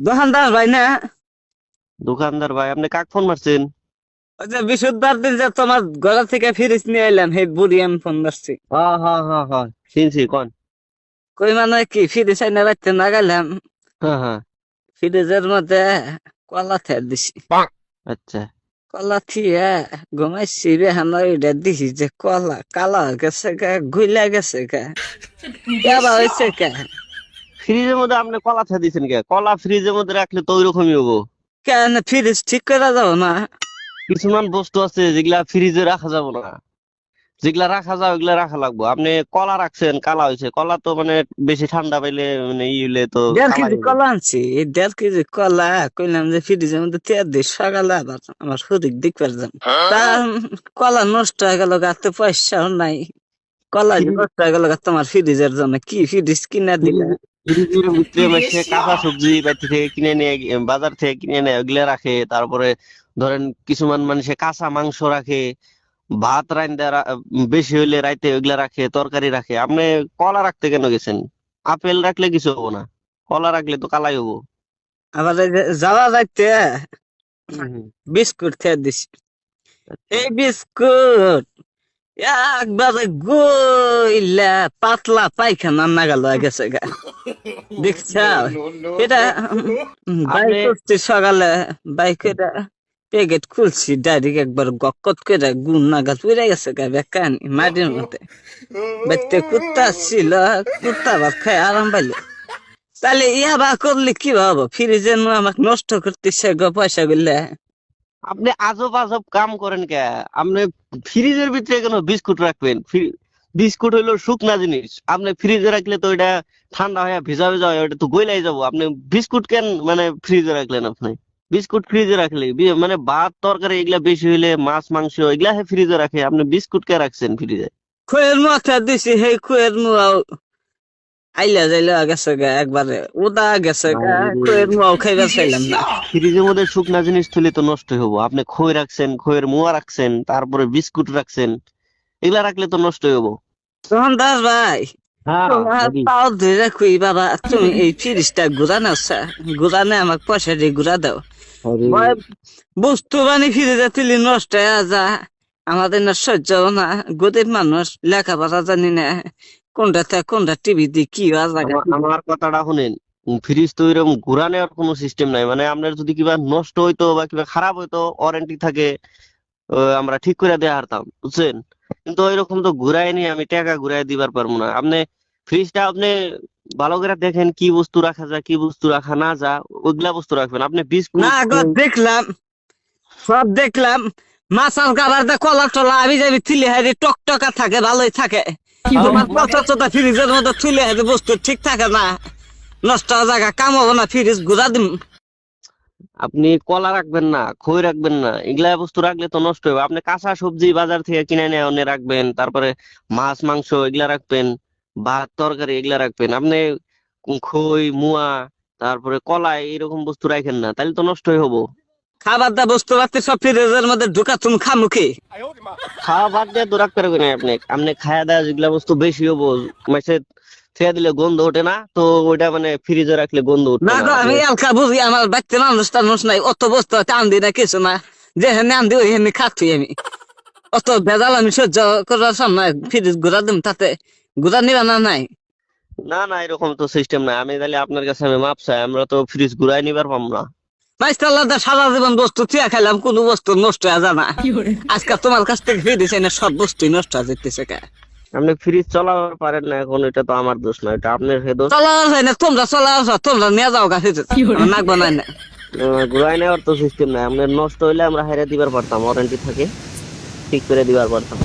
দোকানদার ভাই না? দোকানদার ভাই, আপনি কাক ফোন মারছেন? ওই যে বিশুদ্ধবার দিন যে তোমার ঘর থেকে ফ্রিজ নিয়ে এলাম, সেই বুড়ি আমি ফোন ধরছি। হ্যাঁ হ্যাঁ হ্যাঁ হ্যাঁ, চিনছি, কোন? কই মানে কি ফ্রিজ আইনা রাখতে না গেলাম, হ্যাঁ হ্যাঁ। ফ্রিজের মধ্যে কলা থে দিছি। আচ্ছা। কলা থিয়ে ঘুমাইছি রে, আমার এটা দিছি যে কলা কালা হয়ে গেছে গা, গুইলা গেছে গা, কেবা হয়েছে কে? ফ্রিজের মধ্যে আপনি কলা ছা দিয়েছেন কে? কলা ফ্রিজের মধ্যে রাখলে তো ওইরকমই হবো। কেন ফ্রিজ ঠিক করে যাবো না? কিছুমান বস্তু আছে যেগুলা ফ্রিজে রাখা যাবে না, যেগুলা রাখা যায় ওইগুলা রাখা লাগবে। আপনি কলা রাখছেন, কালা হয়েছে। কলা তো মানে বেশি ঠান্ডা পাইলে মানে ই হইলে তো 1.5 কেজি কালাই হবে। কলা আনছি, এই 1.5 কেজি কলা কইলাম যে ফ্রিজের মধ্যে তেল দিই, সকালে আবার আমার শরীর দেখবার যাম। তা কলা নষ্ট হয়ে গেল, গাতে পয়সাও নাই, কলা যে ফ্রিজ নষ্ট হয়ে গেল গা তোমার ফ্রিজের জন্য। কি ফ্রিজ কিনা দিলে? ফ্রিজের ভিতরে মাসে কাঁচা সবজি বাড়ি থেকে কিনে নিয়ে বাজার থেকে কিনে নেয়, ওগুলা রাখে। তারপরে ধরেন কিছুমান মানুষে কাঁচা মাংস রাখে, ভাত রান্দা বেশি হইলে রাইতে ওইগুলা রাখে, তরকারি রাখে। আপনি কলা রাখতে কেন গেছেন? আপেল রাখলে কিছু হবো না, কলা রাখলে তো কালাই হবো। আবার এই যে যাওয়া যাইতে হুম হুম। বিস্কুট খেয়ে দিছি। আচ্ছা। এই বিস্কুট একবারে গইলা পাতলা পায়খানা নাগাল হয়ে গেছে গা, দেখছ? এটা বাইক আপনি করছি সকালে, বাইকের প্যাকেট খুলছি, ডাইরেক্ট একবার গক্কত করে গুণ নাগাল পুড়ে গেছে গা, বেকানি মাটির মধ্যে। বাইতে কুত্তা ছিল, কুত্তা ভাত খাই আরাম পাইলো। তাহলে ইয়া বা করলে কি ভাবো, ফ্রিজে আমাকে নষ্ট করতেছে গো পয়সা গুলা। আপনি আজব আজব কাম করেন কে? আপনি ফ্রিজের ভিতরে কেন বিস্কুট রাখবেন? বিস্কুট হইলো শুকনা জিনিস, আপনি ফ্রিজে রাখলে তো এটা ঠান্ডা হয়ে ভিজা ভিজা হয়, ওটা তো গইলাই যাবো। আপনি বিস্কুট কেন মানে ফ্রিজে রাখলেন? আপনি বিস্কুট ফ্রিজে রাখলে মানে ভাত তরকারি এগুলা বেশি হইলে, মাছ মাংস এগুলা ফ্রিজে রাখে, আপনি বিস্কুট কে রাখছেন ফ্রিজে? খুয়ের মাথা দিছি, সেই খুয়ের মুয়াও আইলা যাইলা গেছে গা, একবারে উদা গেছে গা, খুয়ের মুয়াও খাইবা চাইলাম না। ফ্রিজের মধ্যে শুকনা জিনিস তুলে তো নষ্ট হবো। আপনি খই রাখছেন, খইয়ের মোয়া রাখছেন, তারপরে বিস্কুট রাখছেন, এগুলা রাখলে তো নষ্ট হবো। তখন দাস ভাই, হ্যাঁ তোমার বলি। পাও ধরে খুই বাবা, তুমি এই ফ্রিজটা ঘুরা নাও, ঘুরা নে আমাকে পয়সা দিয়ে ঘুরা দাও। আরে ভয় বস্তু বানি ফ্রিজে তুলি নষ্ট হয়ে যা, আমাদের না সহ্য হবে না। গরিব মানুষ, লেখাপড়া জানি না, কোনটা কোনটা টিভি দিয়ে কি হওয়া জায়গা। আমার কথাটা শুনেন। ফ্রিজ তো এরকম ঘুরা নেওয়ার কোনো সিস্টেম নাই। মানে আপনার যদি কিবা নষ্ট হইতো বা কিবা খারাপ হইতো, ওয়ারেন্টি থাকে, আমরা ঠিক করে দেয়া হারতাম, বুঝছেন? কিন্তু এরকম তো ঘুরাই নি, আমি টাকা ঘুরাই দিবার পারবো না। আপনি ফ্রিজটা আপনি ভালো করে দেখেন কি বস্তু রাখা যায়, কি বস্তু রাখা না যায়, ওইগুলা বস্তু রাখবেন। আপনি না বিস্কুট গো, দেখলাম, সব দেখলাম, মাছাল কাবার দে কলা টলা আমি যাবি থিলে হারি টকটকা থাকে, ভালোই থাকে। তোমার পচা চোটা ফ্রিজের মধ্যে থুলে হারি বস্তু ঠিক থাকে না, নষ্ট হওয়া জায়গা, কাম হবো না, ফ্রিজ ঘুরা দিম। আপনি কলা রাখবেন না, খই রাখবেন না, এগুলা বস্তু রাখলে তো নষ্ট হবে। আপনি কাঁচা সবজি বাজার থেকে কিনে নিয়ে এনে রাখবেন, তারপরে মাছ মাংস এগুলা রাখবেন, ভাত তরকারি এগুলা রাখবেন। আপনি খই মুয়া তারপরে কলা এরকম বস্তু রাখেন না, তাহলে তো নষ্টই হবো। খাবার দা বস্তু পাতি সব ফ্রিজের মধ্যে ঢুকা, তুমি খামুখি। খাওয়া বাদ দিয়ে তো রাখতে পারবেন না। আপনি আপনি খায়া দাওয়া যেগুলা বস্তু বেশি হবো, মাসে ছেড়ে দিলে গন্ধ ওঠে না তো, ওইটা মানে ফ্রিজে রাখলে গন্ধ উঠবে না না গো, আপনি। আমি এলকা বুঝি, আমার বাচ্চা মানুষ টানুষ নাই, অত বস্তু টান দি না কিছু না, যেখানে আন দি ওইখানে খাচ্ছি আমি। অত ভেজাল আমি সহ্য করার সামনে ফ্রিজ ঘুরা দিম, তাতে ঘুরা নিবা না নাই? না না, এরকম তো সিস্টেম নাই। আমি তাহলে আপনার কাছে আমি মাপ চাই, আমরা তো ফ্রিজ ঘুরাই নিবার পাম না। মাইস্টাল্লাহ সারা জীবন বস্তু থিয়া খাইলাম, কোনো বস্তু নষ্ট হয়ে যায় না। আজকে তোমার কাছ থেকে ফিরে দিছে না, সব বস্তুই নষ্ট হয়ে যেতেছে কে? আপনি ফ্রিজ চালাতে পারেন না এখন, এটা তো আমার দোষ না, এটা আপনার হে দোষ। চলা যায় না, তোমরা চলা আসো, তোমরা নিয়ে যাও গা ফিরে, আমার নাক বানাই না। ঘুরাই নেওয়ার তো সিস্টেম নাই। আপনার নষ্ট হইলে আমরা হাইরা দিবার পারতাম, ওয়ারেন্টি থাকে, ঠিক করে দিবার পারতাম।